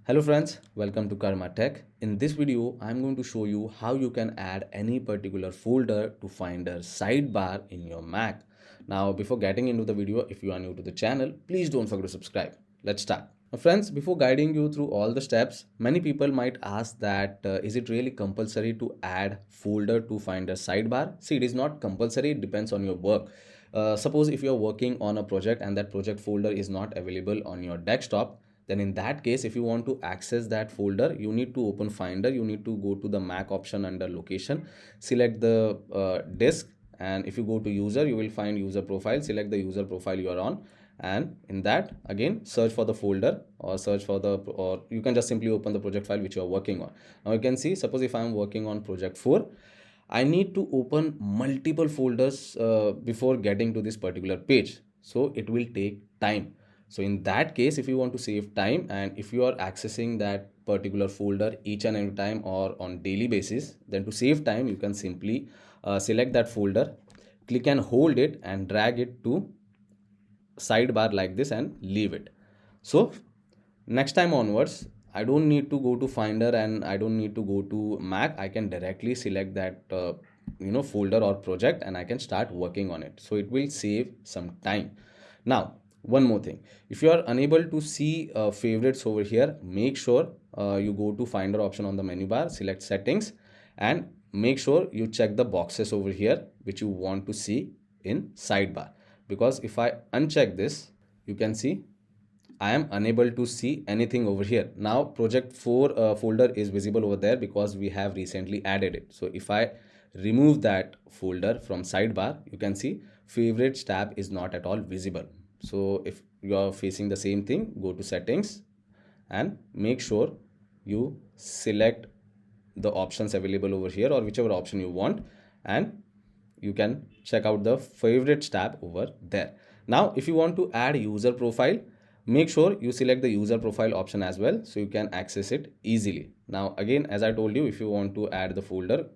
Hello friends, welcome to karmatech. In this video, I'm going to show you how you can add any particular folder to Finder Sidebar in your Mac. Now, before getting into the video, if you are new to the channel, please don't forget to subscribe. Let's start. Now, friends, before guiding you through all the steps, many people might ask that is it really compulsory to add folder to Finder Sidebar? See, it is not compulsory, it depends on your work. Suppose if you're working on a project and that project folder is not available on your desktop, then in that case, if you want to access that folder, you need to open Finder. You need to go to the Mac option under location, select the disk, and if you go to user, you will find user profile. Select the user profile you are on, and in that again search for the folder or search for the, or you can just simply open the project file which you are working on. Now you can see, suppose if I am working on project 4, I need to open multiple folders before getting to this particular page, so it will take time. So in that case, if you want to save time and if you are accessing that particular folder each and every time or on daily basis, then to save time, you can simply select that folder, click and hold it and drag it to sidebar like this and leave it. So next time onwards, I don't need to go to Finder and I don't need to go to Mac. I can directly select that folder or project and I can start working on it. So it will save some time. Now one more thing, if you are unable to see favorites over here, make sure you go to Finder option on the menu bar, select settings, and make sure you check the boxes over here which you want to see in sidebar. Because if I uncheck this, you can see I am unable to see anything over here. Now project 4 folder is visible over there because we have recently added it. So if I remove that folder from sidebar, you can see favorites tab is not at all visible. So if you are facing the same thing, go to settings and make sure you select the options available over here or whichever option you want, and you can check out the favorites tab over there. Now if you want to add user profile, make sure you select the user profile option as well so you can access it easily. Now again, as I told you, if you want to add the folder,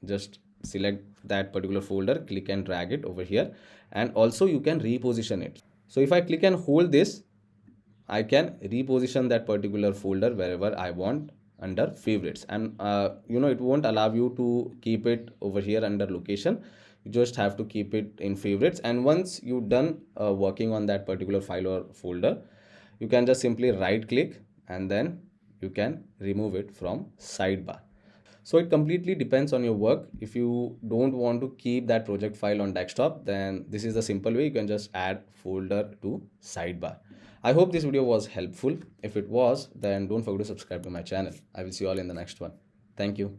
just select that particular folder, click and drag it over here, and also you can reposition it. So if I click and hold this, I can reposition that particular folder wherever I want under favorites, and it won't allow you to keep it over here under location. You just have to keep it in favorites, and once you're done working on that particular file or folder, you can just simply right click and then you can remove it from sidebar. So it completely depends on your work. If you don't want to keep that project file on desktop, then this is the simple way. You can just add folder to sidebar. I hope this video was helpful. If it was, then don't forget to subscribe to my channel. I will see you all in the next one. Thank you.